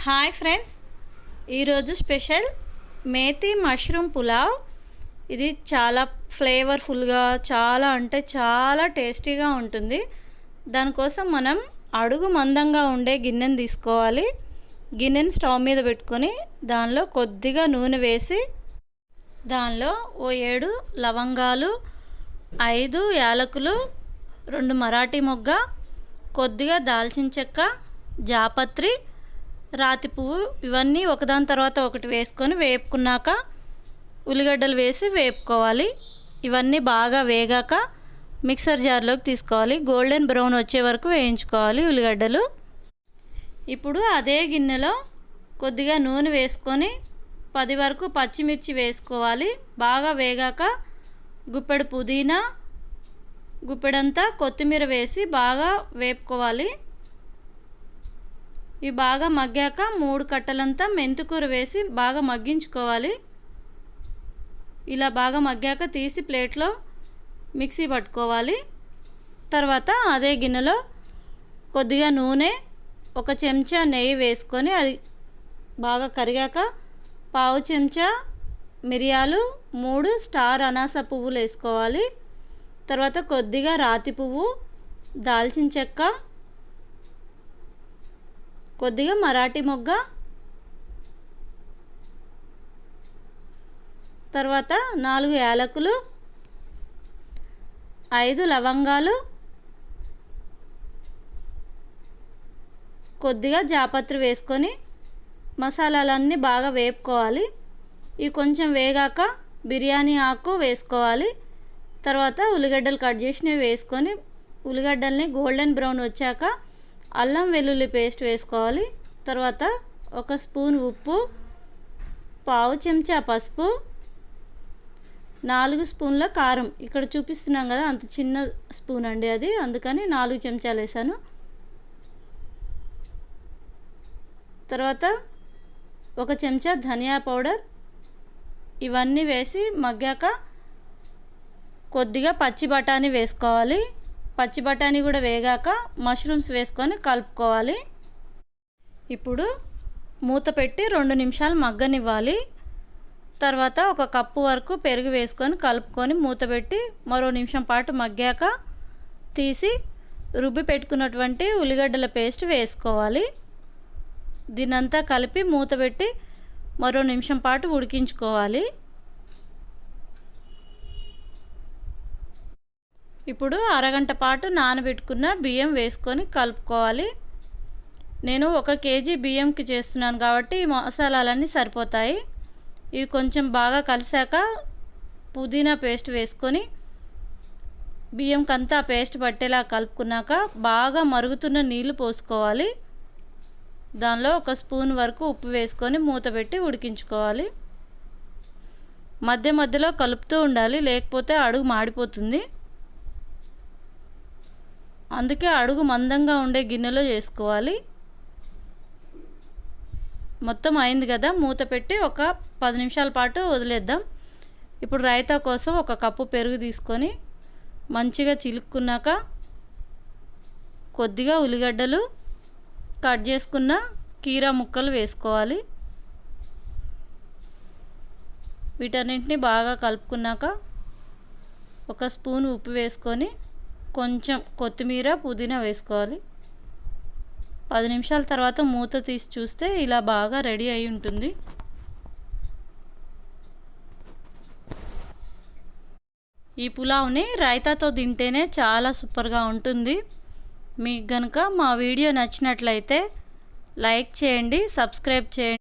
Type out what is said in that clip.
Hi friends, ఈరోజు special methi mushroom pulao. ఇది చాలా ఫ్లేవర్ఫుల్గా చాలా టేస్టీగా ఉంటుంది. దానికోసం మనం అడుగు మందంగా ఉండే గిన్నెని తీసుకోవాలి. గిన్నెని స్టవ్ మీద పెట్టుకొని దానిలో కొద్దిగా నూనె వేసి దానిలో 7 లవంగాలు, 5 యాలకులు, 2 మరాఠీ మొగ్గ, కొద్దిగా దాల్చిన చెక్క, జాపత్రి, రాతి పువ్వు ఇవన్నీ ఒకదాని తర్వాత ఒకటి వేసుకొని వేపుకున్నాక ఉల్లిగడ్డలు వేసి వేపుకోవాలి. ఇవన్నీ బాగా వేగాక మిక్సర్ జార్లోకి తీసుకోవాలి. గోల్డెన్ బ్రౌన్ వచ్చే వరకు వేయించుకోవాలి ఉల్లిగడ్డలు. ఇప్పుడు అదే గిన్నెలో కొద్దిగా నూనె వేసుకొని 10 వరకు పచ్చిమిర్చి వేసుకోవాలి. బాగా వేగాక గుప్పెడు పుదీనా, గుప్పెడంతా కొత్తిమీర వేసి బాగా వేపుకోవాలి. ఇవి బాగా మగ్గాక 3 కట్టలంతా మెంతికూర వేసి బాగా మగ్గించుకోవాలి. ఇలా బాగా మగ్గాక తీసి ప్లేట్లో మిక్సీ పట్టుకోవాలి. తర్వాత అదే గిన్నెలో కొద్దిగా నూనె, 1 చెంచా నెయ్యి వేసుకొని అది బాగా కరిగాక పావు చెంచా మిరియాలు, 3 స్టార్ అనాస పువ్వులు వేసుకోవాలి. తర్వాత కొద్దిగా రాతి పువ్వు, దాల్చిన చెక్క, కొద్దిగా మరాఠీ మొగ్గ, తర్వాత 4 యాలకులు, 5 లవంగాలు, కొద్దిగా జాపత్రి వేసుకొని మసాలాలన్నీ బాగా వేపుకోవాలి. ఇవి కొంచెం వేగాక బిర్యానీ ఆకు వేసుకోవాలి. తర్వాత ఉల్లిగడ్డలు కట్ చేసినవి వేసుకొని ఉల్లిగడ్డల్ని గోల్డెన్ బ్రౌన్ వచ్చాక అల్లం వెల్లుల్లి పేస్ట్ వేసుకోవాలి. తర్వాత 1 స్పూన్ ఉప్పు, పావు చెంచా పసుపు, 4 స్పూన్ల కారం. ఇక్కడ చూపిస్తున్నాం కదా, అంత చిన్న స్పూన్ అండి అది, అందుకని 4 చెంచాలు వేసాను. తర్వాత 1 చెంచా ధనియా పౌడర్. ఇవన్నీ వేసి మగ్గాక కొద్దిగా పచ్చి బఠానీ వేసుకోవాలి. పచ్చి బఠానీ కూడా వేగాక మష్రూమ్స్ వేసుకొని కలుపుకోవాలి. ఇప్పుడు మూత పెట్టి 2 నిమిషాలు మగ్గనివ్వాలి. తర్వాత 1 కప్పు వరకు పెరుగు వేసుకొని కలుపుకొని మూత పెట్టి మరో నిమిషం పాటు మగ్గాక తీసి రుబ్బి పెట్టుకున్నటువంటి ఉల్లిగడ్డల పేస్ట్ వేసుకోవాలి. దీనంతా కలిపి మూత పెట్టి మరో నిమిషం పాటు ఉడికించుకోవాలి. ఇప్పుడు అరగంట పాటు నానబెట్టుకున్న బియ్యం వేసుకొని కలుపుకోవాలి. నేను 1 కేజీ బియ్యంకి చేస్తున్నాను కాబట్టి ఈ మసాలాలన్నీ సరిపోతాయి. ఇవి కొంచెం బాగా కలిసాక పుదీనా పేస్ట్ వేసుకొని బియ్యంకంతా పేస్ట్ పట్టేలా కలుపుకున్నాక బాగా మరుగుతున్న నీళ్లు పోసుకోవాలి. దానిలో 1 స్పూన్ వరకు ఉప్పు వేసుకొని మూత పెట్టి ఉడికించుకోవాలి. మధ్య మధ్యలో కలుపుతూ ఉండాలి, లేకపోతే అడుగు మాడిపోతుంది. అందుకే అడుగు మందంగా ఉండే గిన్నెలో చేసుకోవాలి. మొత్తం అయింది కదా, మూత పెట్టి ఒక 10 నిమిషాల పాటు వదిలేద్దాం. ఇప్పుడు రైతా కోసం 1 కప్పు పెరుగు తీసుకొని మంచిగా చిలుక్కున్నాక కొద్దిగా ఉల్లిగడ్డలు, కట్ చేసుకున్న కీరా ముక్కలు వేసుకోవాలి. వీటన్నింటినీ బాగా కలుపుకున్నాక 1 స్పూన్ ఉప్పు వేసుకొని కొంచెం కొత్తిమీర, పుదీనా వేసుకోవాలి. 10 నిమిషాల తర్వాత మూత తీసి చూస్తే ఇలా బాగా రెడీ అయి ఉంటుంది. ఈ పులావ్ని రైతాతో తింటేనే చాలా సూపర్గా ఉంటుంది. మీకు కనుక మా వీడియో నచ్చినట్లయితే లైక్ చేయండి, సబ్స్క్రైబ్ చేయండి.